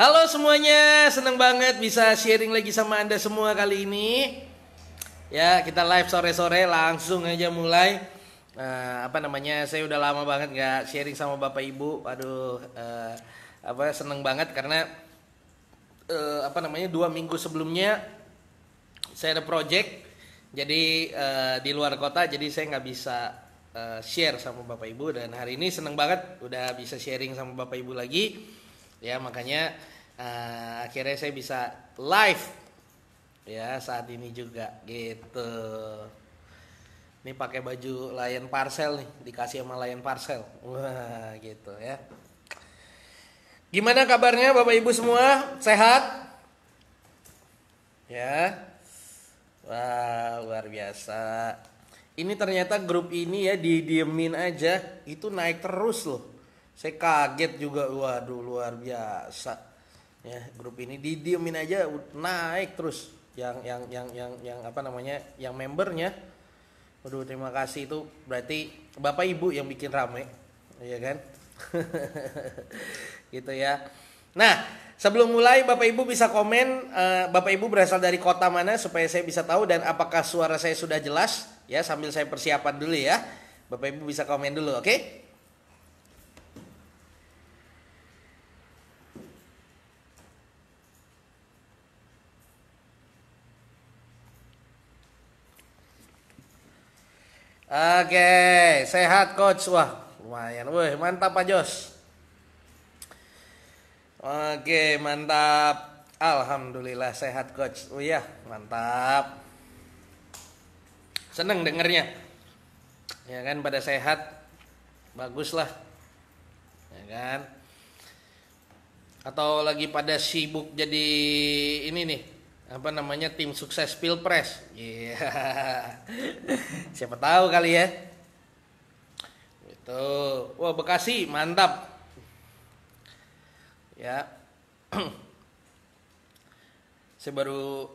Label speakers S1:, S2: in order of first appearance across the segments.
S1: Halo semuanya, seneng banget bisa sharing lagi sama Anda semua kali ini. Ya, kita live sore-sore langsung aja mulai. Saya udah lama banget nggak sharing sama Bapak Ibu. Seneng banget karena 2 minggu sebelumnya saya ada project. Jadi di luar kota, jadi saya nggak bisa share sama Bapak Ibu. Dan hari ini seneng banget udah bisa sharing sama Bapak Ibu lagi. Ya, makanya akhirnya saya bisa live ya saat ini juga gitu. Ini pakai baju Lion Parcel nih, dikasih sama Lion Parcel. Wah, gitu ya. Gimana kabarnya Bapak Ibu semua? Sehat? Ya. Wah, luar biasa. Ini ternyata grup ini ya didiemin aja itu naik terus loh. Saya kaget juga, waduh luar biasa. Ya, grup ini didiemin aja naik terus. Yang membernya. Waduh, terima kasih, itu berarti Bapak Ibu yang bikin rame. Iya kan? Gitu ya. Nah, sebelum mulai Bapak Ibu bisa komen Bapak Ibu berasal dari kota mana supaya saya bisa tahu, dan apakah suara saya sudah jelas ya, sambil saya persiapan dulu ya. Bapak Ibu bisa komen dulu, oke? Oke, sehat coach. Wah, lumayan. Wih, mantap Pak Jos. Oke, mantap. Alhamdulillah sehat coach. Oh iya, mantap. Seneng dengernya. Ya kan, pada sehat. Bagus lah. Ya kan? Atau lagi pada sibuk jadi ini nih, tim sukses Pilpres. Iya. Yeah. Siapa tahu kali ya. Gitu. Wah, Bekasi mantap. Ya. Saya baru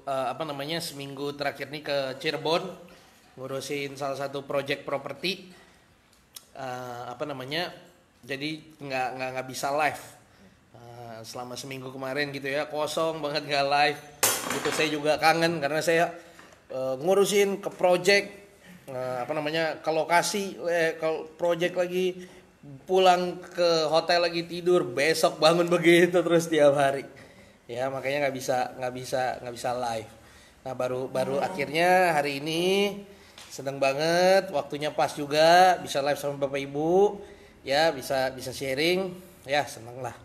S1: seminggu terakhir nih ke Cirebon ngurusin salah satu project properti. Jadi nggak bisa live. Selama seminggu kemarin gitu ya, kosong banget nggak live. Itu saya juga kangen karena saya ngurusin ke project, ke lokasi, ke project lagi, pulang ke hotel lagi tidur, besok bangun begitu terus tiap hari. Ya makanya nggak bisa live. Nah baru akhirnya hari ini seneng banget, waktunya pas juga bisa live sama Bapak Ibu, ya bisa sharing, ya seneng lah.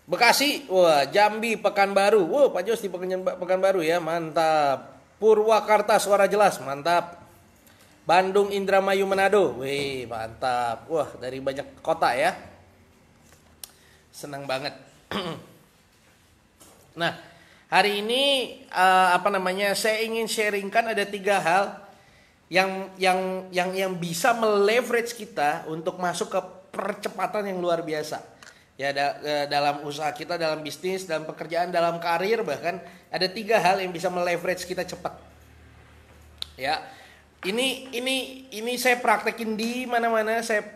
S1: Bekasi, wah, Jambi, Pekanbaru, wah, Pak Jos di Pekanbaru ya, mantap. Purwakarta suara jelas, mantap. Bandung, Indramayu, Manado, wih, mantap. Wah, dari banyak kota ya, senang banget. Nah, hari ini saya ingin sharingkan ada 3 hal yang bisa meleverage kita untuk masuk ke percepatan yang luar biasa. Ya, dalam usaha kita, dalam bisnis, dalam pekerjaan, dalam karir, bahkan ada 3 hal yang bisa meleverage kita cepat. Ya, ini saya praktekin di mana-mana. Saya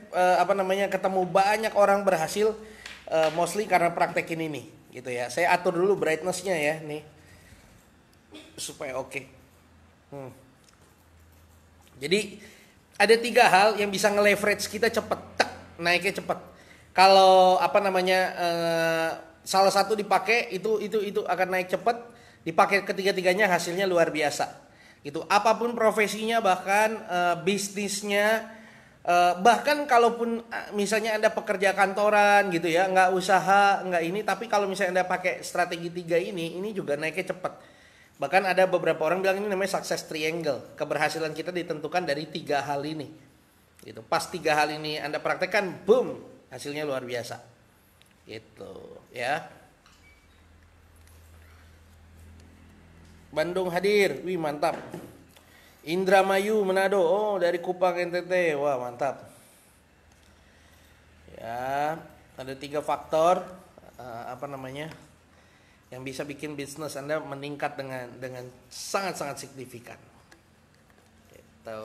S1: ketemu banyak orang berhasil, mostly karena praktekin ini, gitu ya. Saya atur dulu brightness-nya ya, nih, supaya oke. Jadi ada 3 hal yang bisa nge-leverage kita cepat, naiknya cepat. Kalau salah satu dipakai itu akan naik cepat, dipakai ketiga-tiganya hasilnya luar biasa. Gitu. Apapun profesinya, bahkan bisnisnya, bahkan kalaupun misalnya Anda pekerja kantoran gitu ya, nggak usaha, nggak ini, tapi kalau misalnya Anda pakai strategi 3 ini juga naiknya cepat. Bahkan ada beberapa orang bilang ini namanya success triangle. Keberhasilan kita ditentukan dari 3 hal ini. Gitu. Pas 3 hal ini Anda praktekkan, boom, hasilnya luar biasa. Gitu, ya. Bandung hadir, wih mantap. Indramayu, Manado, oh dari Kupang NTT, wah mantap. Ya, ada 3 faktor yang bisa bikin bisnis Anda meningkat dengan sangat-sangat signifikan. Gitu.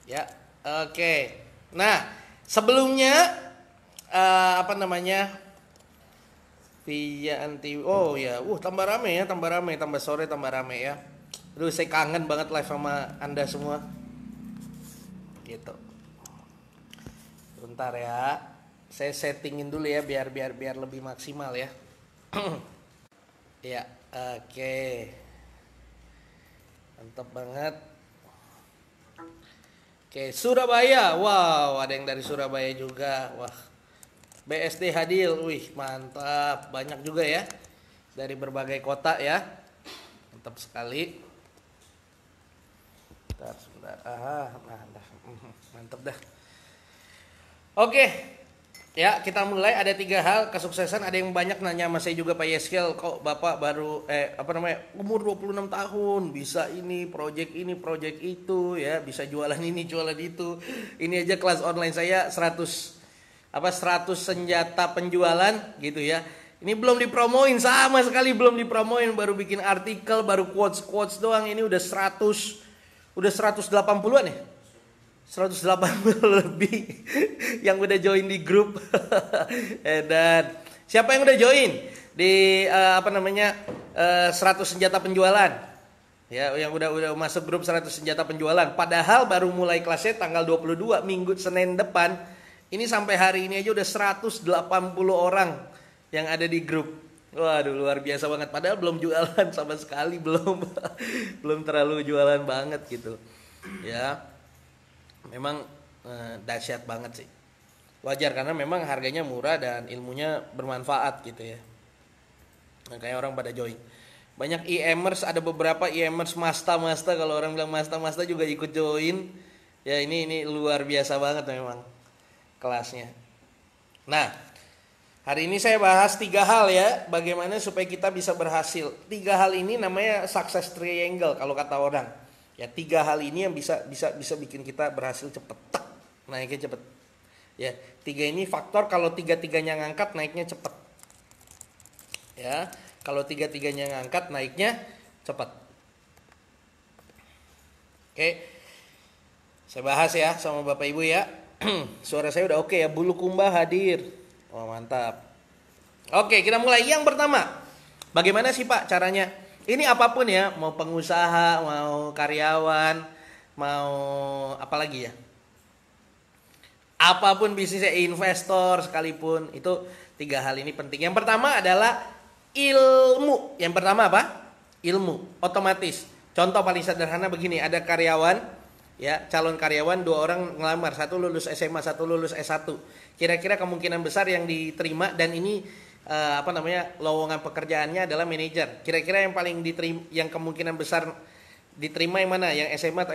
S1: Ya, oke. Nah, sebelumnya apa namanya, via anti, oh ya, tambah rame ya, tambah sore tambah rame ya. Aduh, saya kangen banget live sama anda semua gitu. Bentar ya, saya settingin dulu ya biar lebih maksimal ya. Ya, oke, mantap banget. Oke, Surabaya, wow, ada yang dari Surabaya juga, wah. BSD Hadil, wih mantap, banyak juga ya dari berbagai kota ya, mantap sekali. Sebentar, mantap dah. Oke, ya kita mulai. Ada 3 hal kesuksesan. Ada yang banyak nanya sama saya juga, Pak Yeskel, kok Bapak baru umur 26 tahun bisa ini project itu ya, bisa jualan ini jualan itu. Ini aja kelas online saya 100 senjata penjualan gitu ya. Ini belum dipromoin, sama sekali belum dipromoin, baru bikin artikel, baru quotes doang. Ini udah 180-an ya. 180 lebih yang udah join di grup. Dan siapa yang udah join di 100 senjata penjualan? Ya, yang udah masuk grup 100 senjata penjualan. Padahal baru mulai kelasnya tanggal 22 Minggu Senin depan. Ini sampai hari ini aja udah 180 orang yang ada di grup. Waduh, luar biasa banget. Padahal belum jualan sama sekali, belum terlalu jualan banget gitu. Ya. Memang dahsyat banget sih. Wajar karena memang harganya murah dan ilmunya bermanfaat gitu ya. Makanya orang pada join. Banyak e-emers, ada beberapa e-emers Masta, kalau orang bilang Masta juga ikut join. Ya ini luar biasa banget memang kelasnya. Nah, hari ini saya bahas 3 hal ya, bagaimana supaya kita bisa berhasil. 3 hal ini namanya success triangle kalau kata orang. Ya, 3 hal ini yang bisa bikin kita berhasil cepet, naiknya cepet. Ya, 3 ini faktor kalau 3-3-nya ngangkat naiknya cepet. Ya, kalau 3-3-nya ngangkat naiknya cepet. Oke, saya bahas ya sama Bapak Ibu ya. Suara saya udah oke ya, bulu kumbah hadir. Oh mantap. Oke, kita mulai. Yang pertama, bagaimana sih Pak caranya? Ini apapun ya, mau pengusaha, mau karyawan, mau apa lagi ya? Apapun bisnisnya, investor sekalipun, itu 3 hal ini penting. Yang pertama adalah ilmu. Yang pertama apa? Ilmu, otomatis. Contoh paling sederhana begini, ada karyawan, ya, calon karyawan 2 orang ngelamar, 1 lulus SMA, 1 lulus S1. Kira-kira kemungkinan besar yang diterima, dan ini lowongan pekerjaannya adalah manajer. Kira-kira yang paling diterima, yang kemungkinan besar diterima yang mana? Yang SMA atau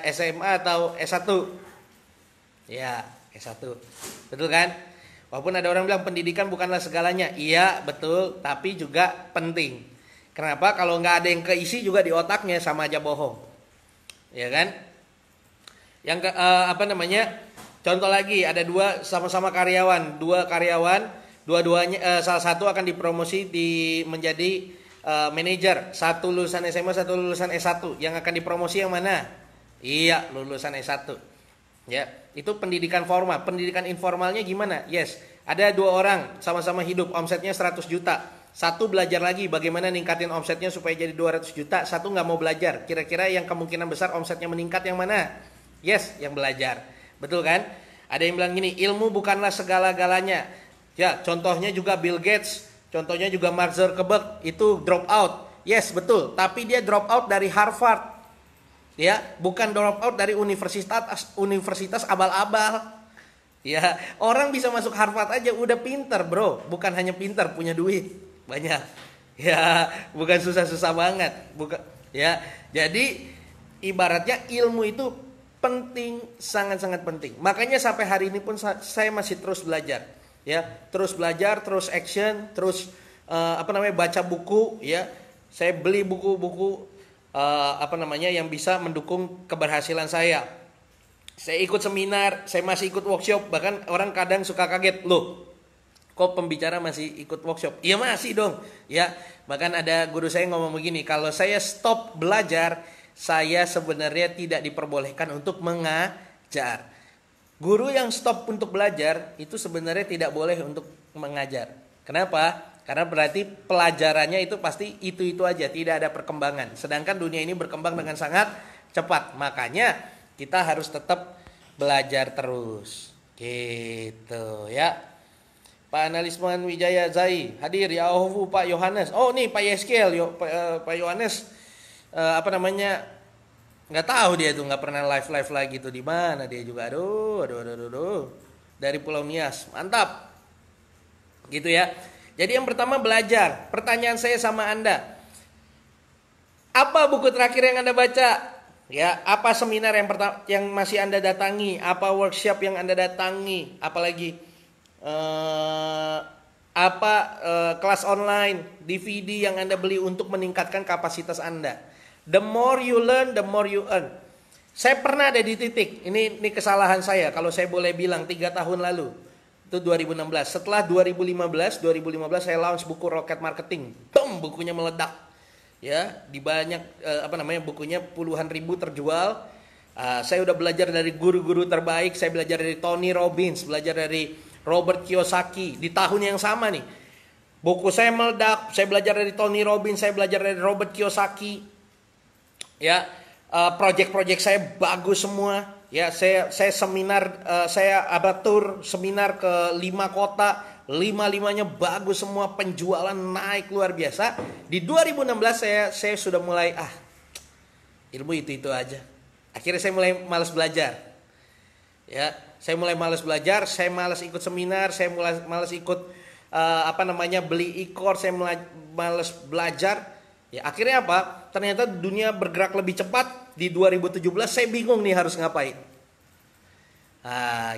S1: SMA atau S1? Ya, S1. Betul kan? Walaupun ada orang bilang pendidikan bukanlah segalanya. Iya, betul, tapi juga penting. Kenapa? Kalau nggak ada yang keisi juga di otaknya, sama aja bohong. Ya kan? Yang contoh lagi, ada 2 sama-sama karyawan, 2 karyawan, dua-duanya salah satu akan dipromosi menjadi manajer. 1 lulusan SMA, 1 lulusan S1. Yang akan dipromosi yang mana? Iya, lulusan S1. Ya, itu pendidikan formal. Pendidikan informalnya gimana? Yes, ada 2 orang sama-sama hidup, omsetnya 100 juta. 1 belajar lagi bagaimana ningkatin omsetnya supaya jadi 200 juta. 1 nggak mau belajar. Kira-kira yang kemungkinan besar omsetnya meningkat yang mana? Yes, yang belajar. Betul kan? Ada yang bilang gini, ilmu bukanlah segala-galanya. Ya, contohnya juga Bill Gates, contohnya juga Mark Zuckerberg, itu drop out. Yes, betul, tapi dia drop out dari Harvard. Ya, bukan drop out dari universitas abal-abal. Ya, orang bisa masuk Harvard aja udah pinter, bro. Bukan hanya pinter, punya duit banyak. Ya, bukan susah-susah banget. Ya, jadi ibaratnya ilmu itu penting, sangat-sangat penting. Makanya sampai hari ini pun saya masih terus belajar. Ya, terus belajar, terus action, terus baca buku ya. Saya beli buku-buku yang bisa mendukung keberhasilan saya. Saya ikut seminar, saya masih ikut workshop, bahkan orang kadang suka kaget, "Loh, kok pembicara masih ikut workshop?" Iya masih dong. Ya, bahkan ada guru saya ngomong begini, "Kalau saya stop belajar, saya sebenarnya tidak diperbolehkan untuk mengajar." Guru yang stop untuk belajar itu sebenarnya tidak boleh untuk mengajar. Kenapa? Karena berarti pelajarannya itu pasti itu-itu aja, tidak ada perkembangan. Sedangkan dunia ini berkembang dengan sangat cepat. Makanya kita harus tetap belajar terus. Gitu ya. Pak Analisman Wijaya Zai hadir ya. Pak Yohanes. Oh nih Pak Yeskel, Pak Yohanes nggak tahu dia tuh, nggak pernah live lagi tuh, di mana dia juga. Aduh. Dari Pulau Nias. Mantap. Gitu ya. Jadi yang pertama belajar. Pertanyaan saya sama Anda. Apa buku terakhir yang Anda baca? Ya, apa seminar yang masih Anda datangi? Apa workshop yang Anda datangi? Apalagi kelas online, DVD yang Anda beli untuk meningkatkan kapasitas Anda. The more you learn, the more you earn. Saya pernah ada di titik, ini kesalahan saya kalau saya boleh bilang 3 tahun lalu. Itu 2016. Setelah 2015 saya launch buku Rocket Marketing. Bukunya meledak. Ya, di banyak bukunya puluhan ribu terjual. Saya udah belajar dari guru-guru terbaik. Saya belajar dari Tony Robbins, belajar dari Robert Kiyosaki di tahun yang sama nih. Buku saya meledak. Saya belajar dari Tony Robbins, saya belajar dari Robert Kiyosaki. Ya, project-project saya bagus semua. Ya, saya seminar, saya abatur seminar ke 5 kota, 5-5-nya bagus semua, penjualan naik luar biasa. Di 2016 saya sudah mulai ilmu itu aja. Akhirnya saya mulai malas belajar. Ya, saya mulai malas belajar, saya malas ikut seminar, saya mulai malas ikut beli e-course, saya mulai malas belajar. Ya, akhirnya apa? Ternyata dunia bergerak lebih cepat. Di 2017 saya bingung nih harus ngapain.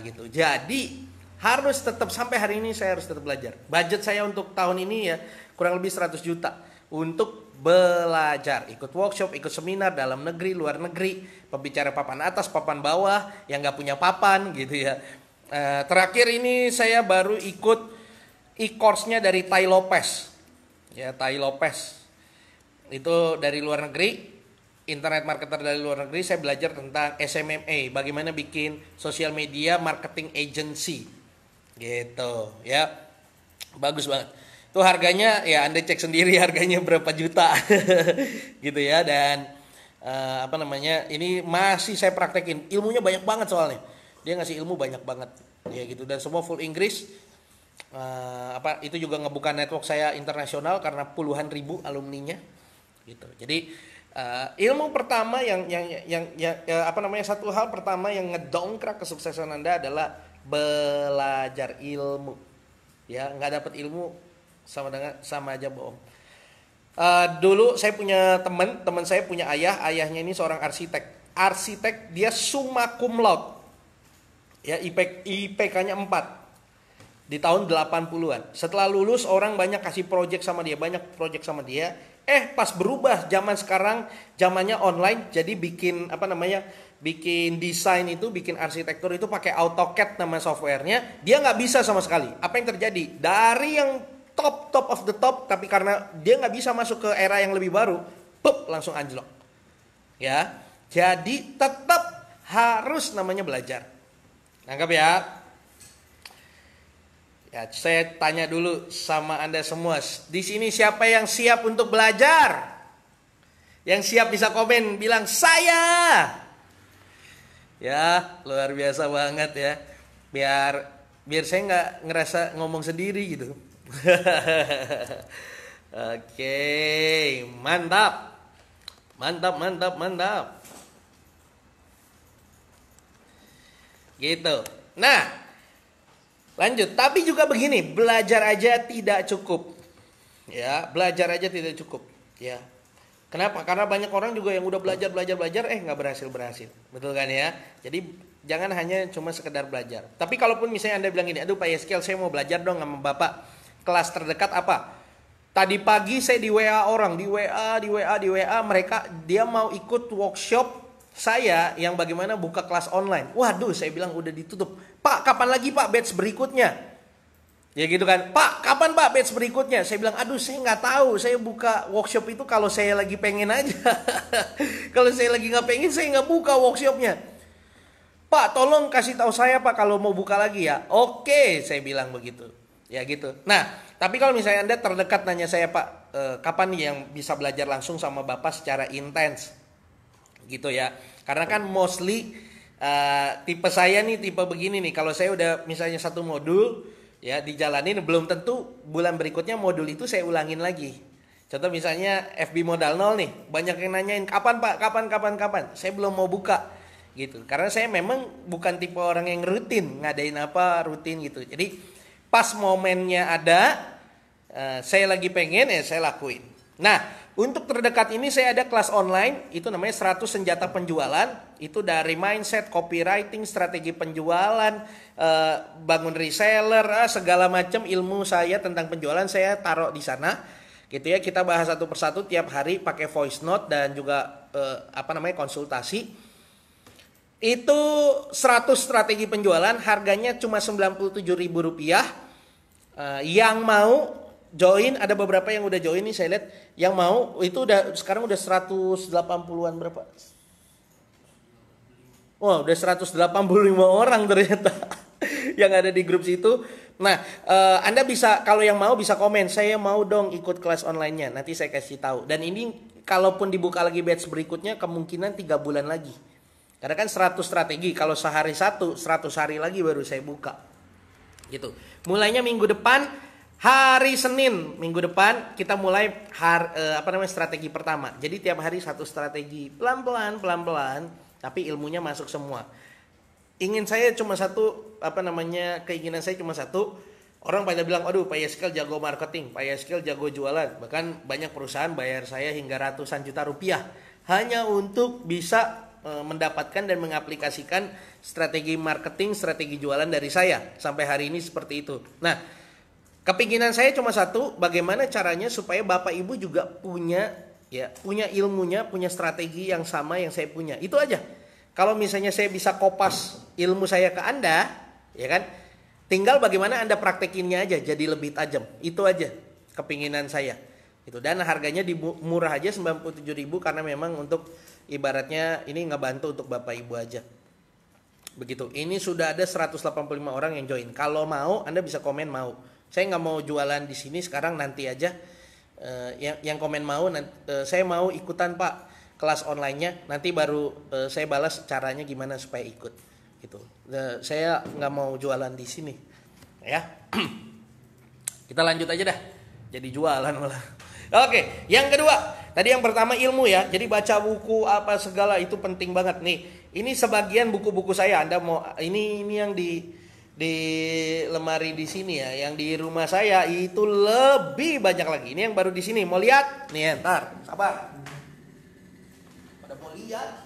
S1: Gitu. Jadi harus tetap, sampai hari ini saya harus tetap belajar. Budget saya untuk tahun ini ya kurang lebih 100 juta untuk belajar, ikut workshop, ikut seminar dalam negeri, luar negeri, pembicara papan atas, papan bawah, yang nggak punya papan gitu ya. Terakhir ini saya baru ikut e-course-nya dari Tai Lopez. Ya, Tai Lopez. Itu dari luar negeri. Internet marketer dari luar negeri. Saya belajar tentang SMMA, bagaimana bikin social media marketing agency gitu ya. Bagus banget. Itu harganya ya Anda cek sendiri harganya berapa juta gitu ya. Dan ini masih saya praktekin. Ilmunya banyak banget soalnya. Dia ngasih ilmu banyak banget ya gitu, dan semua full Inggris. Itu juga ngebuka network saya internasional karena puluhan ribu alumninya gitu. Jadi ilmu pertama satu hal pertama yang ngedongkrak kesuksesan Anda adalah belajar ilmu. Ya, nggak dapat ilmu sama aja bohong. Dulu saya punya teman saya punya ayahnya ini seorang arsitek, dia summa cum laude. Ya, IPK-nya 4 di tahun 80-an. Setelah lulus orang banyak kasih project sama dia, pas berubah zaman sekarang, zamannya online, jadi bikin desain itu, bikin arsitektur itu pakai AutoCAD nama softwarenya, dia nggak bisa sama sekali. Apa yang terjadi? Dari yang top of the top, tapi karena dia nggak bisa masuk ke era yang lebih baru, langsung anjlok. Ya, jadi tetap harus namanya belajar. Nangkap ya? Ya, saya tanya dulu sama Anda semua. Di sini siapa yang siap untuk belajar? Yang siap bisa komen, bilang saya. Ya, luar biasa banget ya. Biar saya nggak ngerasa ngomong sendiri gitu. Oke, mantap. Gitu. Nah, lanjut, tapi juga begini, belajar aja tidak cukup. Ya, belajar aja tidak cukup. Ya. Kenapa? Karena banyak orang juga yang udah belajar nggak berhasil. Betul kan ya? Jadi jangan hanya cuma sekedar belajar. Tapi kalaupun misalnya Anda bilang gini, aduh Pak Yeskel, saya mau belajar dong sama Bapak. Kelas terdekat apa? Tadi pagi saya di WA orang, di WA mereka, dia mau ikut workshop saya yang bagaimana buka kelas online. Waduh, saya bilang udah ditutup. Pak, kapan lagi Pak batch berikutnya? Ya gitu kan. Pak, kapan Pak batch berikutnya? Saya bilang, aduh saya nggak tahu. Saya buka workshop itu kalau saya lagi pengen aja. Kalau saya lagi nggak pengen, saya nggak buka workshopnya. Pak tolong kasih tahu saya Pak kalau mau buka lagi ya. Oke, saya bilang begitu. Ya gitu. Nah, tapi kalau misalnya Anda terdekat nanya saya Pak, kapan nih yang bisa belajar langsung sama Bapak secara intens? Gitu ya. Karena kan mostly tipe saya nih tipe begini nih. Kalau saya udah misalnya satu modul ya dijalanin, belum tentu bulan berikutnya modul itu saya ulangin lagi. Contoh misalnya FB modal nol nih, banyak yang nanyain kapan Pak, kapan. Saya belum mau buka gitu. Karena saya memang bukan tipe orang yang rutin ngadain apa rutin gitu. Jadi pas momennya ada, saya lagi pengen ya saya lakuin. Nah, untuk terdekat ini saya ada kelas online, itu namanya 100 senjata penjualan. Itu dari mindset, copywriting, strategi penjualan, bangun reseller, segala macam ilmu saya tentang penjualan saya taruh di sana. Gitu ya, kita bahas satu persatu tiap hari pakai voice note dan juga konsultasi. Itu 100 strategi penjualan, harganya cuma Rp97.000. Yang mau join, ada beberapa yang udah join nih saya lihat. Yang mau itu sekarang udah 180-an berapa? Wah, udah 185 orang ternyata yang ada di grup situ. Nah, Anda bisa, kalau yang mau bisa komen, saya mau dong ikut kelas online-nya. Nanti saya kasih tahu. Dan ini kalaupun dibuka lagi batch berikutnya kemungkinan 3 bulan lagi. Karena kan 100 strategi, kalau sehari 100 hari lagi baru saya buka. Gitu. Mulainya minggu depan, hari Senin minggu depan kita mulai strategi pertama. Jadi tiap hari satu strategi, pelan-pelan, tapi ilmunya masuk semua. Keinginan saya cuma satu. Orang pada bilang, aduh Pak Yeskel jago marketing, Pak Yeskel jago jualan. Bahkan banyak perusahaan bayar saya hingga ratusan juta rupiah hanya untuk bisa mendapatkan dan mengaplikasikan strategi marketing, strategi jualan dari saya. Sampai hari ini seperti itu. Nah, kepinginan saya cuma satu, bagaimana caranya supaya Bapak Ibu juga punya ilmunya, punya strategi yang sama yang saya punya. Itu aja. Kalau misalnya saya bisa kopas ilmu saya ke Anda, ya kan? Tinggal bagaimana Anda praktekinnya aja jadi lebih tajam. Itu aja kepinginan saya. Itu, dan harganya murah aja 97.000 karena memang untuk ibaratnya ini ngebantu untuk Bapak Ibu aja. Begitu. Ini sudah ada 185 orang yang join. Kalau mau Anda bisa komen mau. Saya nggak mau jualan di sini sekarang, nanti aja. Yang komen mau, saya mau ikutan Pak kelas online-nya. Nanti baru saya balas caranya gimana supaya ikut. Gitu. Saya nggak mau jualan di sini. Ya. Kita lanjut aja dah. Jadi jualan malah. Oke, yang kedua. Tadi yang pertama ilmu ya. Jadi baca buku apa segala itu penting banget nih. Ini sebagian buku-buku saya. Anda mau ini yang di lemari di sini ya, yang di rumah saya itu lebih banyak lagi. Ini yang baru di sini. Mau lihat? Nih, ntar. Sabar. Pada mau lihat?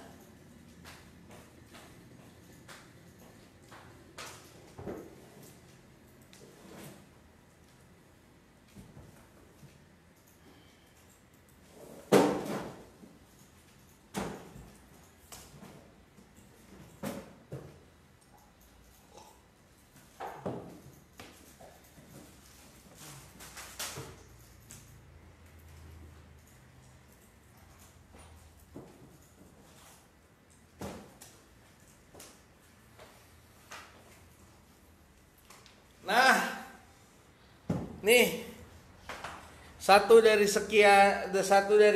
S1: Nah, nih satu dari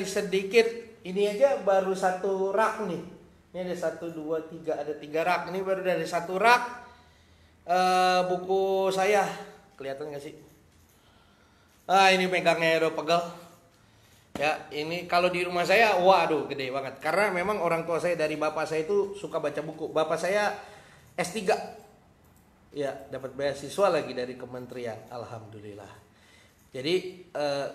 S1: sedikit, ini aja baru satu rak nih. Ini ada 1, 2, 3, ada 3 rak. Ini baru dari satu rak buku saya. Kelihatan gak sih? Ini megangnya udah pegel. Ya, ini kalau di rumah saya, waduh gede banget. Karena memang orang tua saya dari bapak saya itu suka baca buku. Bapak saya S3. Ya, dapat beasiswa lagi dari kementerian, alhamdulillah. Jadi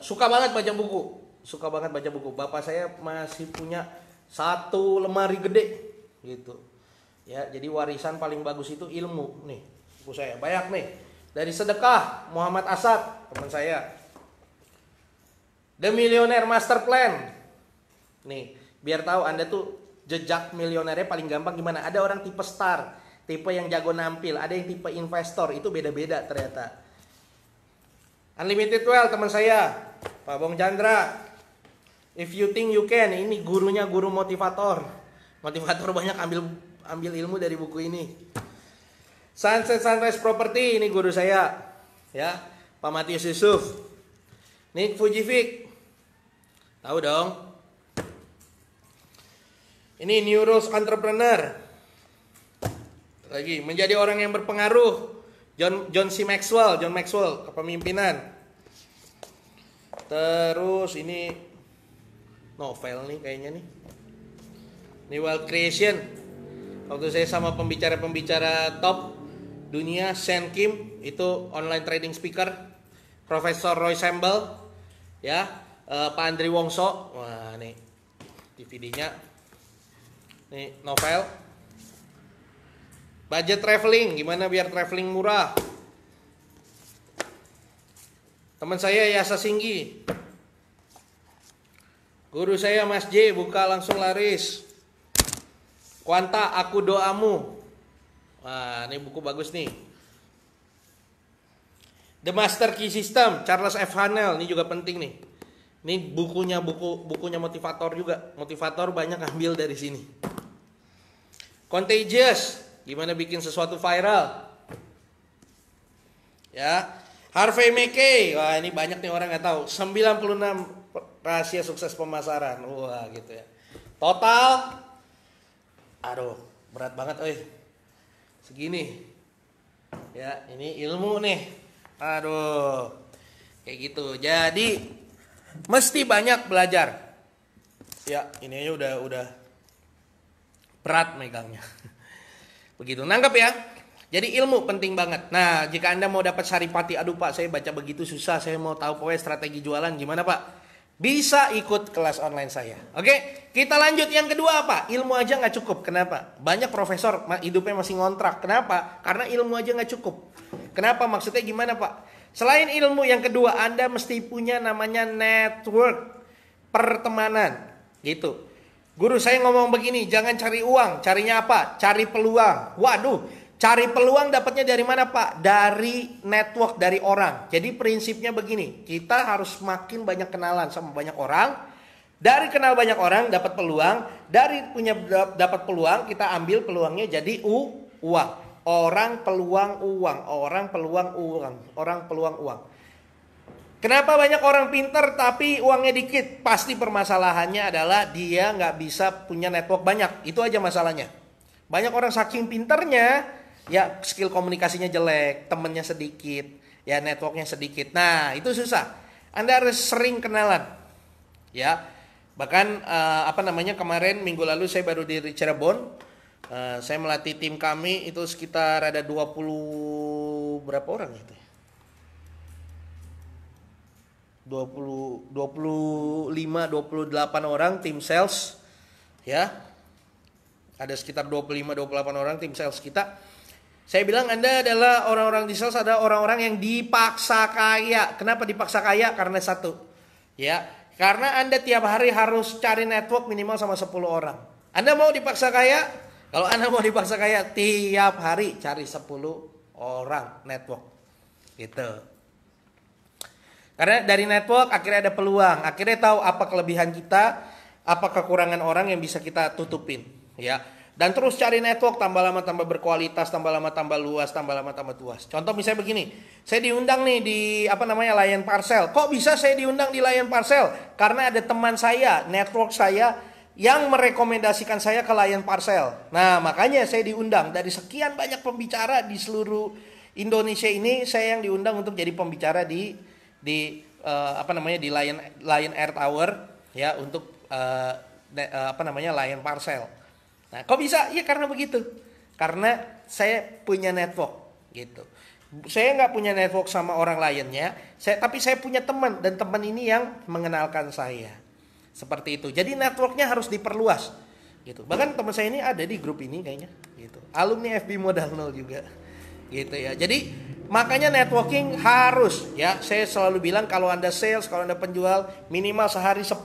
S1: suka banget baca buku. Bapak saya masih punya 1 lemari gede, gitu. Ya, jadi warisan paling bagus itu ilmu. Nih, buku saya banyak nih. Dari Sedekah Muhammad Asad, teman saya. The Millionaire Master Plan. Nih, biar tahu Anda tuh jejak milionernya paling gampang gimana. Ada orang tipe star, tipe yang jago nampil, ada yang tipe investor, itu beda-beda ternyata. Unlimited Wealth teman saya, Pak Bong Chandra. If You Think You Can, ini gurunya guru motivator. Motivator banyak ambil ilmu dari buku ini. Sunset Sunrise Property, ini guru saya, ya, Pak Matius Yusuf. Nick Fujifik, tahu dong. Ini New Rules Entrepreneur. Lagi menjadi orang yang berpengaruh. John Maxwell, kepemimpinan. Terus ini novel nih kayaknya nih. Ini Wealth Creation. Waktu saya sama pembicara-pembicara top dunia, Sean Kim, itu online trading speaker, Profesor Roy Sambel, ya, Pak Andri Wongso, wah nih DVD-nya, nih novel, budget traveling, gimana biar traveling murah, teman saya Yasa Singgi, guru saya Mas J, buka langsung laris, Kuanta Aku Doamu. Wah, ini buku bagus nih. The Master Key System, Charles F. Haanel, ini juga penting nih. Ini bukunya motivator juga. Motivator banyak ambil dari sini. Contagious, gimana bikin sesuatu viral. Ya, Harvey Mackay, wah ini banyak nih orang nggak tahu. 96 rahasia sukses pemasaran. Wah, gitu ya. Total, aduh, berat banget, segini ya, ini ilmu nih, aduh, kayak gitu. Jadi mesti banyak belajar ya, ini aja udah berat megangnya. Begitu, nangkep ya. Jadi ilmu penting banget. Nah, jika Anda mau dapat saripati, aduh Pak, saya baca begitu susah, saya mau tahu pokoknya strategi jualan gimana Pak, bisa ikut kelas online saya. Oke, kita lanjut. Yang kedua apa? Ilmu aja nggak cukup. Kenapa? Banyak profesor hidupnya masih ngontrak. Kenapa? Karena ilmu aja nggak cukup. Kenapa? Maksudnya gimana Pak? Selain ilmu, yang kedua, Anda mesti punya namanya network, pertemanan. Gitu. Guru saya ngomong begini, jangan cari uang. Carinya apa? Cari peluang. Waduh. Cari peluang dapatnya dari mana Pak? Dari network, dari orang. Jadi prinsipnya begini, kita harus makin banyak kenalan sama banyak orang. Dari kenal banyak orang dapat peluang. Dari punya dapat peluang, kita ambil peluangnya jadi uang. Orang peluang uang. Orang peluang uang. Orang peluang uang. Kenapa banyak orang pinter tapi uangnya dikit? Pasti permasalahannya adalah dia nggak bisa punya network banyak. Itu aja masalahnya. Banyak orang saking pinternya, ya skill komunikasinya jelek, temennya sedikit, ya networknya sedikit. Nah itu susah. Anda harus sering kenalan, ya. Bahkan kemarin minggu lalu saya baru di Cirebon, saya melatih tim kami itu sekitar ada 20 berapa orang itu? 25, 28 orang tim sales, ya. Ada sekitar 25, 28 orang tim sales kita. Saya bilang Anda adalah orang-orang di sales, ada orang-orang yang dipaksa kaya. Kenapa dipaksa kaya? Karena satu, ya, karena Anda tiap hari harus cari network minimal sama 10 orang. Anda mau dipaksa kaya? Kalau Anda mau dipaksa kaya, tiap hari cari 10 orang network. Gitu. Karena dari network akhirnya ada peluang, akhirnya tahu apa kelebihan kita, apa kekurangan orang yang bisa kita tutupin, ya. Dan terus cari network, tambah lama tambah berkualitas, tambah lama tambah luas, tambah lama tambah luas. Contoh misalnya begini, saya diundang nih di Lion Parcel. Kok bisa saya diundang di Lion Parcel? Karena ada teman saya, network saya yang merekomendasikan saya ke Lion Parcel. Nah, makanya saya diundang dari sekian banyak pembicara di seluruh Indonesia ini, saya yang diundang untuk jadi pembicara di Lion Air Tower, ya, untuk Lion Parcel. Nah, kok bisa? Ya karena begitu. Karena saya punya network, gitu. Saya nggak punya network sama orang lainnya, tapi saya punya teman, dan teman ini yang mengenalkan saya. Seperti itu. Jadi networknya harus diperluas, gitu. Bahkan teman saya ini ada di grup ini kayaknya, gitu. Alumni FB Modal Nol juga, gitu ya. Jadi makanya networking harus, ya. Saya selalu bilang kalau Anda sales, kalau Anda penjual, minimal sehari 10,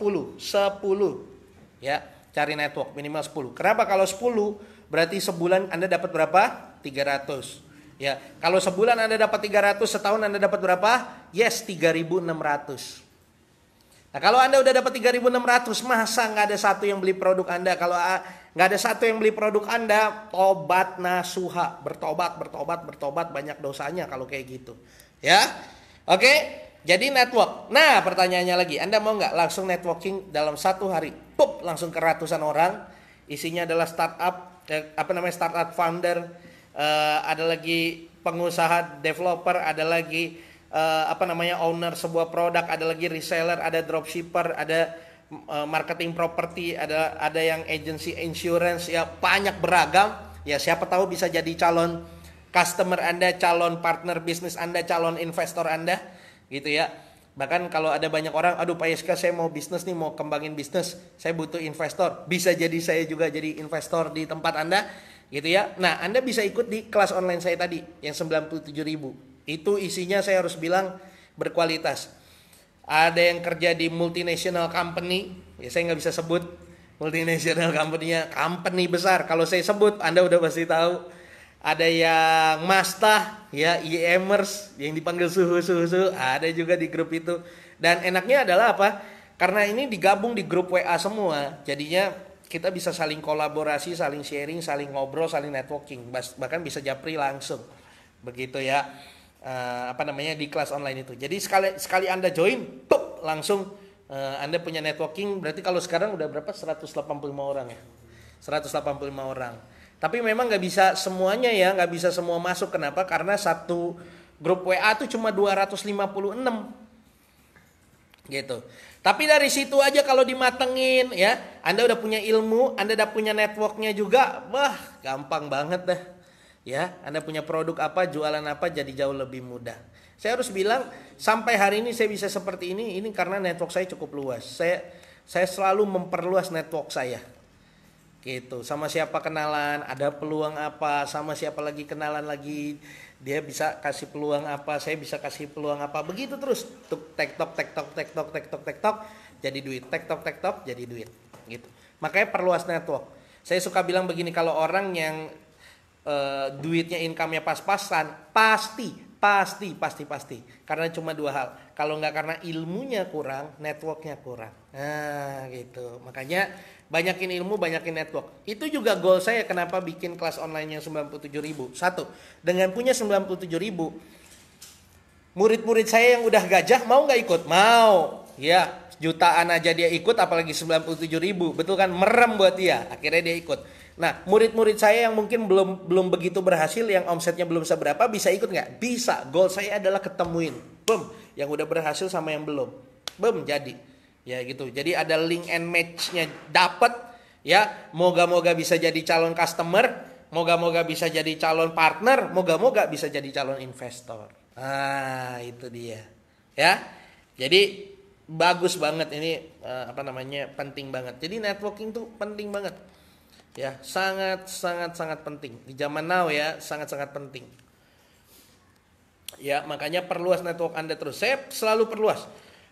S1: ya. Cari network minimal 10. Kenapa? Kalau 10 berarti sebulan Anda dapat berapa? 300. Ya, kalau sebulan Anda dapat 300, setahun Anda dapat berapa? Yes, 3.600. Nah, kalau Anda udah dapat 3.600, masa nggak ada satu yang beli produk Anda? Kalau Nggak ada satu yang beli produk Anda, tobat nasuha, bertobat, banyak dosanya kalau kayak gitu. Ya, oke. Jadi network. Nah, pertanyaannya lagi, Anda mau nggak langsung networking dalam satu hari, langsung ke ratusan orang, isinya adalah startup, startup founder, ada lagi pengusaha developer, ada lagi owner sebuah produk, ada lagi reseller, ada dropshipper, ada marketing property, ada yang agency insurance, ya banyak beragam. Ya siapa tahu bisa jadi calon customer Anda, calon partner bisnis Anda, calon investor Anda, gitu ya. Bahkan kalau ada banyak orang, aduh Pak Yeska saya mau bisnis nih, mau kembangin bisnis, saya butuh investor. Bisa jadi saya juga jadi investor di tempat Anda, gitu ya. Nah, Anda bisa ikut di kelas online saya tadi yang 97.000. Itu isinya saya harus bilang berkualitas. Ada yang kerja di multinational company, ya saya nggak bisa sebut multinational company-nya, company besar. Kalau saya sebut, Anda udah pasti tahu. Ada yang Masta, ya e-commerce yang dipanggil suhu, ada juga di grup itu. Dan enaknya adalah apa? Karena ini digabung di grup WA semua, jadinya kita bisa saling kolaborasi, saling sharing, saling ngobrol, saling networking, bahkan bisa japri langsung, begitu ya. Di kelas online itu. Jadi sekali Anda join, langsung Anda punya networking. Berarti kalau sekarang udah berapa? 185 orang ya. 185 orang. Tapi memang nggak bisa semuanya ya, nggak bisa semua masuk. Kenapa? Karena satu grup WA tuh cuma 256 gitu. Tapi dari situ aja kalau dimatengin ya, Anda udah punya ilmu, Anda udah punya networknya juga, wah gampang banget dah. Ya, Anda punya produk apa, jualan apa, jadi jauh lebih mudah. Saya harus bilang, sampai hari ini saya bisa seperti ini karena network saya cukup luas. Saya selalu memperluas network saya. Gitu, sama siapa kenalan, ada peluang apa, sama siapa lagi kenalan lagi, dia bisa kasih peluang apa, saya bisa kasih peluang apa, begitu terus. Tektok, jadi duit, tektok, jadi duit. Gitu. Makanya perluas network. Saya suka bilang begini, kalau orang yang duitnya, income-nya pas-pasan, pasti. Karena cuma dua hal. Kalau nggak karena ilmunya kurang, networknya kurang. Nah, gitu. Makanya banyakin ilmu, banyakin network. Itu juga goal saya kenapa bikin kelas online yang 97.000. Satu, dengan punya 97.000, murid-murid saya yang udah gajah mau nggak ikut? Mau. Ya, jutaan aja dia ikut, apalagi 97.000. Betul kan? Merem buat dia. Akhirnya dia ikut. Nah, murid-murid saya yang mungkin belum begitu berhasil, yang omsetnya belum seberapa, bisa ikut nggak? Bisa. Goal saya adalah ketemuin, yang udah berhasil sama yang belum, jadi, ya gitu. Jadi ada link and match-nya dapet, ya. Moga-moga bisa jadi calon customer, moga-moga bisa jadi calon partner, moga-moga bisa jadi calon investor. Nah, itu dia, ya. Jadi bagus banget ini, penting banget. Jadi networking tuh penting banget. Ya, sangat penting di zaman now ya, sangat penting. Ya, makanya perluas network Anda terus. Saya selalu perluas,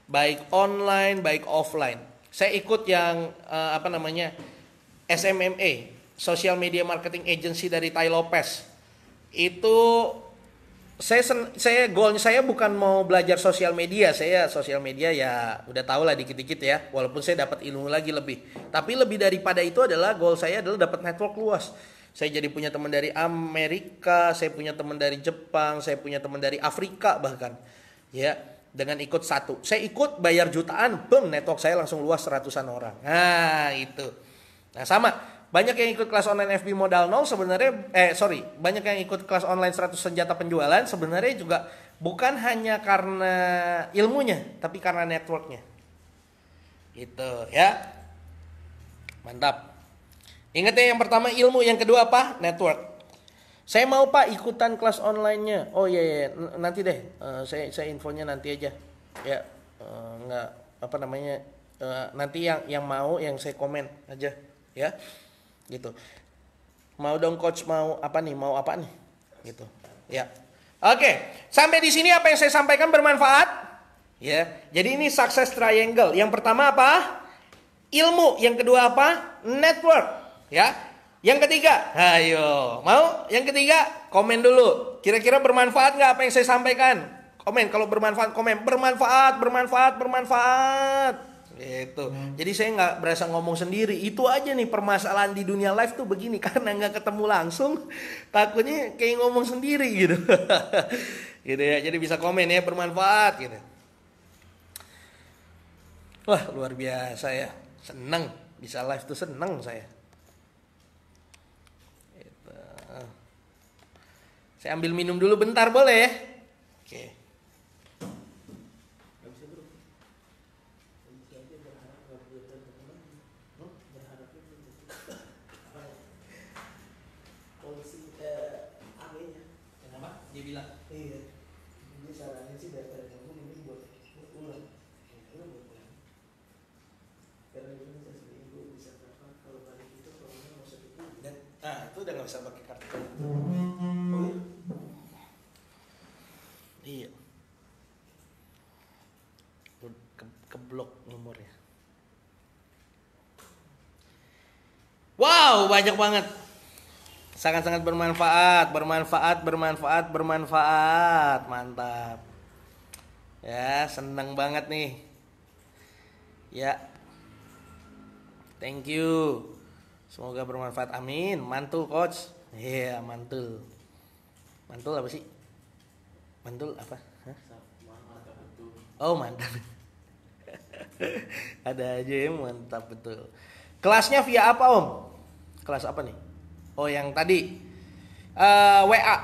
S1: baik online, baik offline. Saya ikut yang SMMA, Social Media Marketing Agency dari Tai Lopez. Itu saya goalnya saya bukan mau belajar sosial media. Saya sosial media ya udah tahu lah dikit-dikit ya, walaupun saya dapat ilmu lagi lebih. Tapi lebih daripada itu adalah goal saya adalah dapat network luas. Saya jadi punya teman dari Amerika, saya punya teman dari Jepang, saya punya teman dari Afrika bahkan. Ya, dengan ikut satu. Saya ikut bayar jutaan, network saya langsung luas ratusan orang. Nah, itu. Nah, sama. Banyak yang ikut kelas online FB modal 0 sebenarnya, banyak yang ikut kelas online 100 senjata penjualan sebenarnya juga bukan hanya karena ilmunya, tapi karena networknya. Gitu ya. Mantap. Ingat ya, yang pertama ilmu, yang kedua apa? Network. Saya mau Pak ikutan kelas online-nya. Oh iya, nanti deh. Saya infonya nanti aja. Ya, nanti yang mau, yang saya komen aja, ya. Gitu. Mau dong coach, mau apa nih? Gitu. Ya. Oke, sampai di sini apa yang saya sampaikan bermanfaat? Ya. Jadi ini success triangle. Yang pertama apa? Ilmu. Yang kedua apa? Network. Ya. Yang ketiga, ayo. Mau? Yang ketiga, komen dulu. Kira-kira bermanfaat nggak apa yang saya sampaikan? Komen. Kalau bermanfaat, komen. Bermanfaat. Gitu. Jadi saya nggak berasa ngomong sendiri. Itu aja nih permasalahan di dunia live tuh begini karena nggak ketemu langsung, takutnya kayak ngomong sendiri gitu. Gitu ya. Jadi bisa komen ya, bermanfaat gitu. Wah luar biasa ya, seneng bisa live tuh, seneng saya. Gitu. Saya ambil minum dulu bentar boleh ya? Oke. Dia bilang, iya, dia saranin sih daftar kamu ini buat pulang. Karena itu bisa seminggu bisa berapa, kalau balik itu kalau mau 1 bulan. Dan itu udah nggak bisa pakai kartu. Oh iya. Keblok nomornya. Wow, banyak banget. Sangat-sangat bermanfaat. Mantap. Ya, seneng banget nih. Ya. Thank you. Semoga bermanfaat. Amin. Mantul coach. Iya, mantul. Mantul apa sih? Mantul apa? Hah? Oh, mantap. Ada aja ya, mantap betul. Kelasnya via apa Om? Kelas apa nih? Oh yang tadi WA.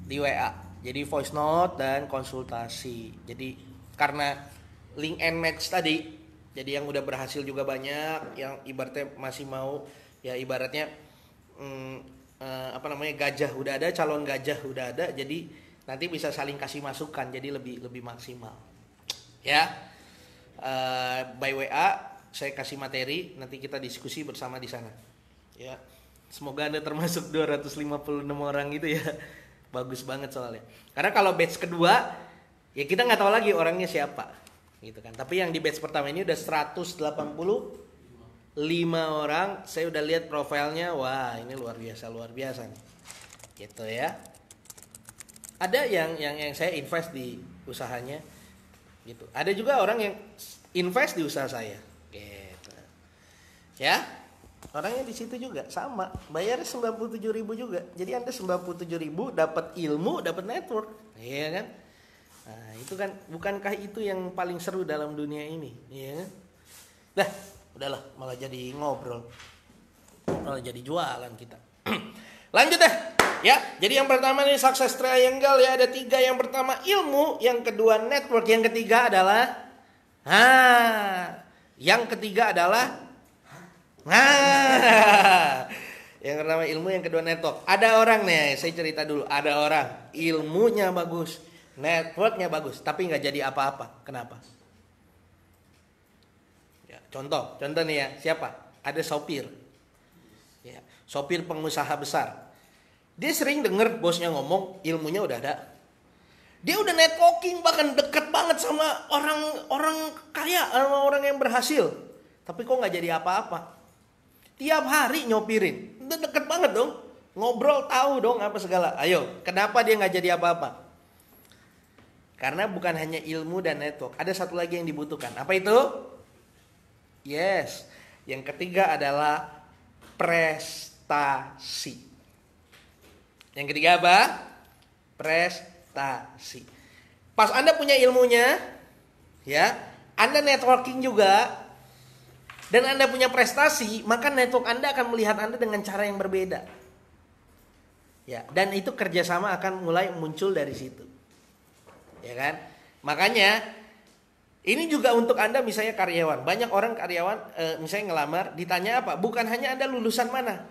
S1: Di WA. Jadi voice note dan konsultasi. Jadi karena link and match tadi, jadi yang udah berhasil juga banyak, yang ibaratnya masih mau, ya ibaratnya gajah udah ada, calon gajah udah ada, jadi nanti bisa saling kasih masukan, jadi lebih maksimal. Ya, by WA saya kasih materi, nanti kita diskusi bersama di sana. Ya, semoga Anda termasuk 256 orang gitu ya. Bagus banget soalnya. Karena kalau batch kedua, ya kita nggak tahu lagi orangnya siapa, gitu kan. Tapi yang di batch pertama ini udah 185 orang. Saya udah lihat profilnya, wah ini luar biasa nih, gitu ya. Ada yang saya invest di usahanya, gitu. Ada juga orang yang invest di usaha saya, gitu. Ya. Orangnya di situ juga sama, bayarnya 97.000 juga. Jadi Anda 97.000 dapat ilmu, dapat network, iya kan? Nah, itu kan, bukankah itu yang paling seru dalam dunia ini, iya kan? Dah, udahlah, malah jadi ngobrol, malah jadi jualan kita. Lanjut deh, ya. Jadi yang pertama nih success triangle ya, ada 3. Yang pertama ilmu, yang kedua network, yang ketiga adalah yang pertama ilmu, yang kedua network. Ada orang nih, saya cerita dulu. Ada orang ilmunya bagus, networknya bagus, tapi nggak jadi apa-apa. Kenapa? Ya, contoh nih ya. Siapa? Ada sopir. Ya, sopir pengusaha besar. Dia sering denger bosnya ngomong, ilmunya udah ada. Dia udah networking, bahkan deket banget sama orang kaya, sama orang yang berhasil. Tapi kok nggak jadi apa-apa? Tiap hari nyopirin, udah deket banget dong, ngobrol tahu dong apa segala. Ayo, kenapa dia nggak jadi apa-apa? Karena bukan hanya ilmu dan network, ada satu lagi yang dibutuhkan. Apa itu? Yes, yang ketiga adalah prestasi. Yang ketiga apa? Prestasi. Pas Anda punya ilmunya, ya, Anda networking juga, dan Anda punya prestasi, maka network Anda akan melihat Anda dengan cara yang berbeda. Ya, dan itu kerjasama akan mulai muncul dari situ. Ya kan? Makanya ini juga untuk Anda misalnya karyawan. Banyak orang karyawan misalnya ngelamar, ditanya apa? Bukan hanya Anda lulusan mana,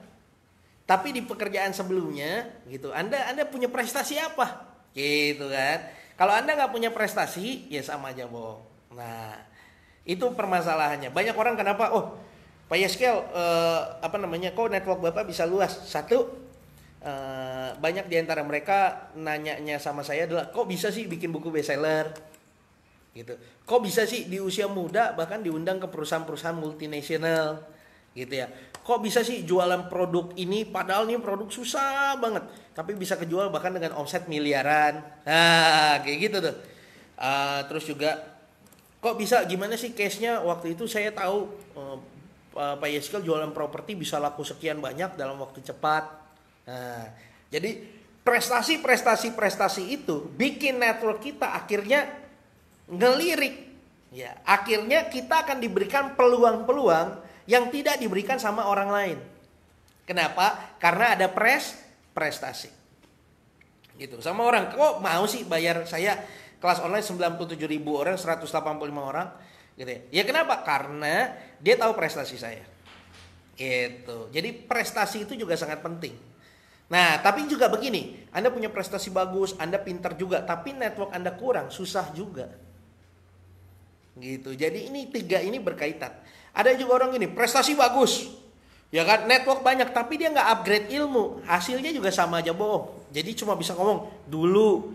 S1: tapi di pekerjaan sebelumnya gitu. Anda punya prestasi apa? Gitu kan? Kalau Anda nggak punya prestasi, ya sama aja bohong. Nah, itu permasalahannya. Banyak orang kenapa? Oh, Pak Yeskel, kok network Bapak bisa luas? Satu, banyak diantara mereka nanyanya sama saya adalah, kok bisa sih bikin buku bestseller? Gitu. Kok bisa sih di usia muda bahkan diundang ke perusahaan-perusahaan multinasional? Gitu ya. Kok bisa sih jualan produk ini, padahal ini produk susah banget, tapi bisa kejual bahkan dengan omset miliaran. Nah, kayak gitu tuh. Terus juga kok bisa, gimana sih case-nya? Waktu itu saya tahu Pak Yeskel jualan properti bisa laku sekian banyak dalam waktu cepat. Nah, jadi prestasi itu bikin network kita akhirnya ngelirik. Ya, akhirnya kita akan diberikan peluang-peluang yang tidak diberikan sama orang lain. Kenapa? Karena ada prestasi. Gitu. Sama orang, kok mau sih bayar saya kelas online 97.000 orang, 185 orang, gitu ya. Ya kenapa? Karena dia tahu prestasi saya. Gitu. Jadi prestasi itu juga sangat penting. Nah, tapi juga begini, Anda punya prestasi bagus, Anda pintar juga, tapi network Anda kurang, susah juga. Gitu. Jadi ini tiga ini berkaitan. Ada juga orang gini, prestasi bagus, ya kan, network banyak, tapi dia nggak upgrade ilmu, hasilnya juga sama aja bohong. Jadi cuma bisa ngomong dulu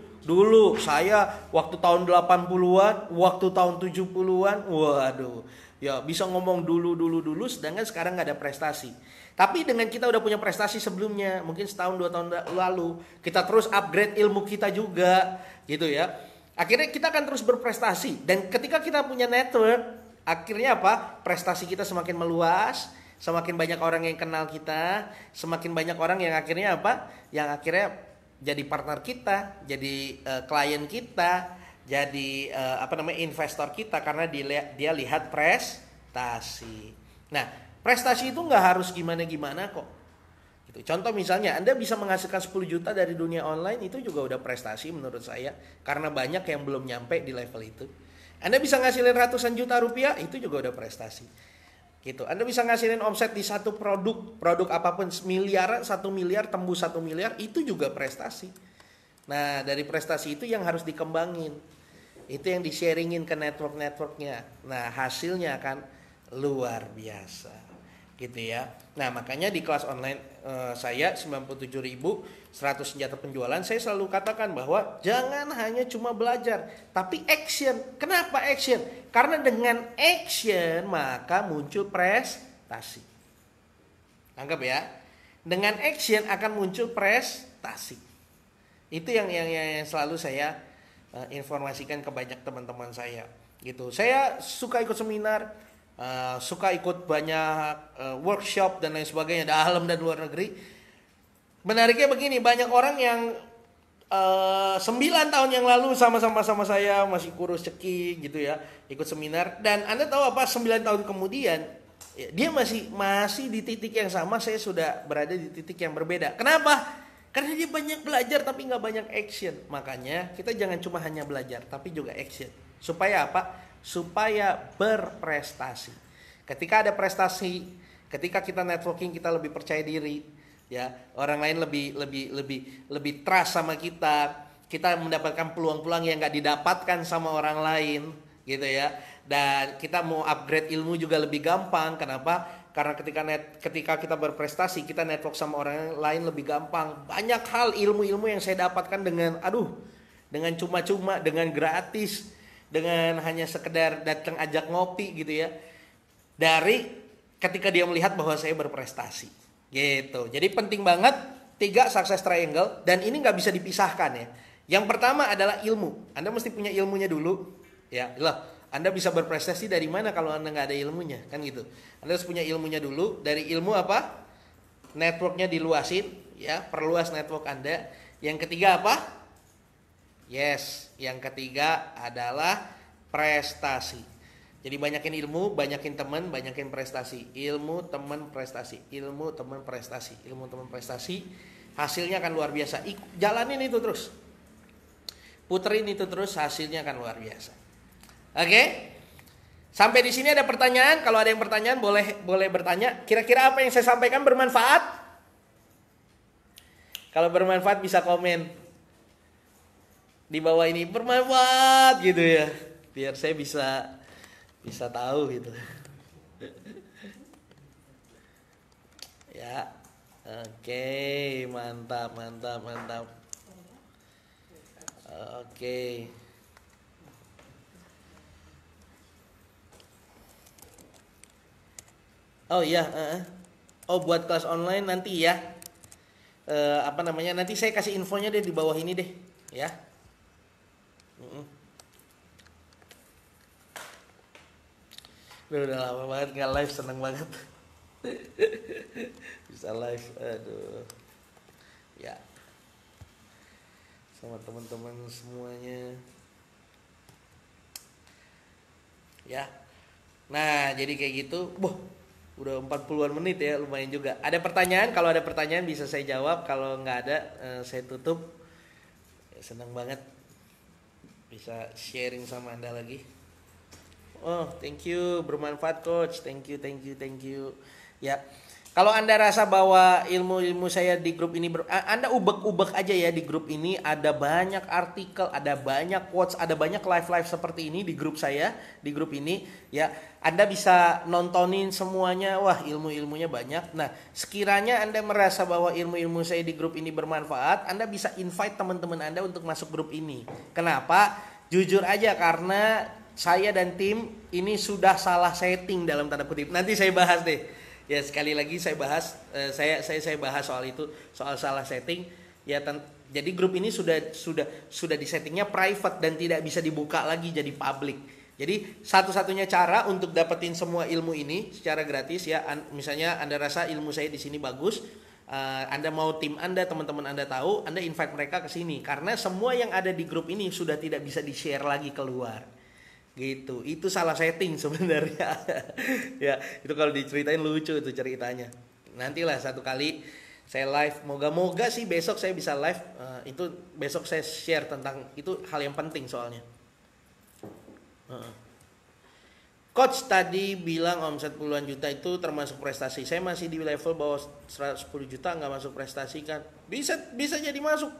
S1: saya waktu tahun 80-an, waktu tahun 70-an, waduh, ya bisa ngomong dulu, sedangkan sekarang nggak ada prestasi. Tapi dengan kita udah punya prestasi sebelumnya, mungkin setahun 2 tahun lalu, kita terus upgrade ilmu kita juga, gitu ya. Akhirnya kita akan terus berprestasi. Dan ketika kita punya network, akhirnya apa? Prestasi kita semakin meluas, semakin banyak orang yang kenal kita, semakin banyak orang yang akhirnya apa? Yang akhirnya jadi partner kita, jadi klien kita, jadi investor kita, karena dia lihat prestasi. Nah, prestasi itu nggak harus gimana-gimana kok. Gitu. Contoh misalnya Anda bisa menghasilkan 10 juta dari dunia online, itu juga udah prestasi menurut saya. Karena banyak yang belum nyampe di level itu. Anda bisa ngasilin ratusan juta rupiah, itu juga udah prestasi. Gitu. Anda bisa ngasilin omset di satu produk apapun, miliaran, 1 miliar, tembus 1 miliar, itu juga prestasi. Nah, dari prestasi itu yang harus dikembangin. Itu yang di-sharingin ke network-networknya. Nah, hasilnya akan luar biasa. Gitu ya. Nah, makanya di kelas online saya 97.100 senjata penjualan, saya selalu katakan bahwa jangan hanya cuma belajar, tapi action. Kenapa action? Karena dengan action maka muncul prestasi. Anggap ya, dengan action akan muncul prestasi. Itu yang selalu saya informasikan ke banyak teman-teman saya. Gitu. Saya suka ikut seminar, suka ikut banyak workshop dan lain sebagainya dalam dan luar negeri. Menariknya begini, banyak orang yang 9 tahun yang lalu sama-sama saya masih kurus cekik gitu ya, ikut seminar, dan Anda tahu apa, 9 tahun kemudian dia masih di titik yang sama, saya sudah berada di titik yang berbeda. Kenapa? Karena dia banyak belajar tapi nggak banyak action. Makanya kita jangan cuma hanya belajar tapi juga action. Supaya apa? Supaya berprestasi. Ketika ada prestasi, ketika kita networking, kita lebih percaya diri, ya, orang lain lebih trust sama kita mendapatkan peluang-peluang yang nggak didapatkan sama orang lain, gitu ya. Dan kita mau upgrade ilmu juga lebih gampang. Kenapa? Karena ketika kita berprestasi, kita network sama orang lain lebih gampang. Banyak hal ilmu-ilmu yang saya dapatkan dengan cuma-cuma, dengan gratis, dengan hanya sekedar datang ajak ngopi gitu ya. Dari ketika dia melihat bahwa saya berprestasi. Gitu. Jadi penting banget 3 success triangle, dan ini nggak bisa dipisahkan ya. Yang pertama adalah ilmu. Anda mesti punya ilmunya dulu. Ya, lah, Anda bisa berprestasi dari mana kalau Anda nggak ada ilmunya, kan gitu. Anda harus punya ilmunya dulu. Dari ilmu apa? Networknya diluasin, ya, perluas network Anda. Yang ketiga apa? Yes, yang ketiga adalah prestasi. Jadi banyakin ilmu, banyakin teman, banyakin prestasi. Ilmu, teman, prestasi. Ilmu, teman, prestasi. Ilmu, teman, prestasi. Hasilnya akan luar biasa. Jalanin itu terus. Puterin itu terus, hasilnya akan luar biasa. Oke? Sampai di sini ada pertanyaan? Kalau ada yang pertanyaan boleh bertanya. Kira-kira apa yang saya sampaikan bermanfaat? Kalau bermanfaat bisa komen di bawah ini, bermanfaat gitu ya, biar saya bisa tahu gitu. Ya, oke, mantap. Oke. Oh iya, buat kelas online nanti ya. Nanti saya kasih infonya deh di bawah ini deh, ya. Udah lama banget nggak live, seneng banget. Bisa live, aduh. Ya, sama teman-teman semuanya. Ya. Nah, jadi kayak gitu. Udah 40-an menit ya, lumayan juga. Ada pertanyaan? Kalau ada pertanyaan bisa saya jawab. Kalau nggak ada, saya tutup. Ya, senang banget bisa sharing sama Anda lagi. Oh, thank you, bermanfaat coach. Thank you, thank you, thank you. Ya, kalau Anda rasa bahwa ilmu-ilmu saya di grup ini Anda ubek-ubek aja ya di grup ini, ada banyak artikel, ada banyak quotes, ada banyak live-live seperti ini di grup saya, di grup ini ya. Anda bisa nontonin semuanya, wah ilmu-ilmunya banyak. Nah, sekiranya Anda merasa bahwa ilmu-ilmu saya di grup ini bermanfaat, Anda bisa invite teman-teman Anda untuk masuk grup ini. Kenapa? Jujur aja, karena saya dan tim ini sudah salah setting dalam tanda kutip. Nanti saya bahas deh. Ya, sekali lagi saya bahas, saya bahas soal itu, soal salah setting. Ya, jadi grup ini sudah di settingnya private dan tidak bisa dibuka lagi jadi public. Jadi satu-satunya cara untuk dapetin semua ilmu ini secara gratis ya, misalnya Anda rasa ilmu saya di sini bagus, Anda mau tim Anda, teman-teman Anda tahu, Anda invite mereka ke sini karena semua yang ada di grup ini sudah tidak bisa di-share lagi keluar. Gitu. Itu salah setting sebenarnya. Ya, itu kalau diceritain lucu itu ceritanya. Nantilah satu kali saya live, moga-moga sih besok saya bisa live, itu besok saya share tentang itu, hal yang penting soalnya. Coach tadi bilang omset puluhan juta itu termasuk prestasi. Saya masih di level bawah 110 juta nggak masuk prestasi kan? Bisa jadi masuk.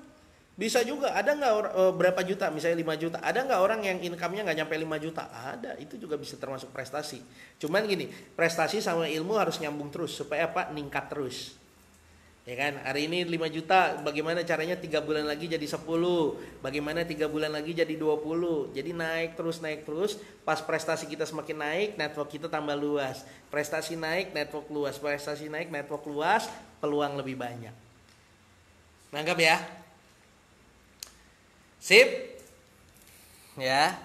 S1: Bisa juga. Ada nggak berapa juta? Misalnya 5 juta. Ada nggak orang yang income-nya nggak nyampe 5 juta? Ada. Itu juga bisa termasuk prestasi. Cuman gini, prestasi sama ilmu harus nyambung terus supaya apa? Ningkat terus. Ya kan, hari ini 5 juta, bagaimana caranya 3 bulan lagi jadi 10, bagaimana 3 bulan lagi jadi 20, jadi naik terus, pas prestasi kita semakin naik, network kita tambah luas, prestasi naik, network luas, prestasi naik, network luas, peluang lebih banyak. Nangkap ya? Sip? Ya,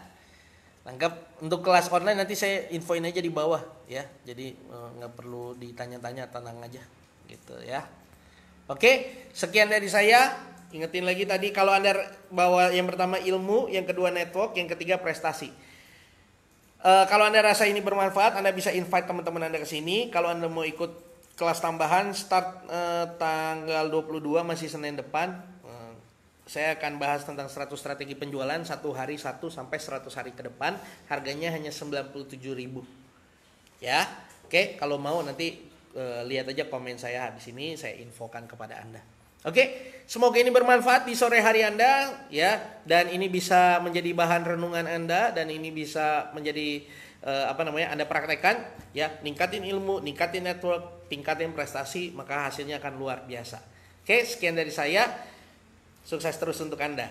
S1: nangkap. Untuk kelas online nanti saya infoin aja di bawah ya, jadi nggak perlu ditanya-tanya, tenang aja gitu ya. Oke, sekian dari saya. Ingetin lagi tadi, kalau Anda bawa yang pertama ilmu, yang kedua network, yang ketiga prestasi. Kalau Anda rasa ini bermanfaat, Anda bisa invite teman-teman Anda ke sini. Kalau Anda mau ikut kelas tambahan, start tanggal 22, masih Senin depan. Saya akan bahas tentang 100 strategi penjualan 1 hari 1 sampai 100 hari ke depan. Harganya hanya 97.000. Ya, oke, kalau mau nanti lihat aja komen saya di sini, saya infokan kepada Anda. Oke, semoga ini bermanfaat di sore hari Anda ya, dan ini bisa menjadi bahan renungan Anda, dan ini bisa menjadi Anda praktekkan ya, ningkatin ilmu, ningkatin network, tingkatin prestasi, maka hasilnya akan luar biasa. Oke, sekian dari saya. Sukses terus untuk Anda.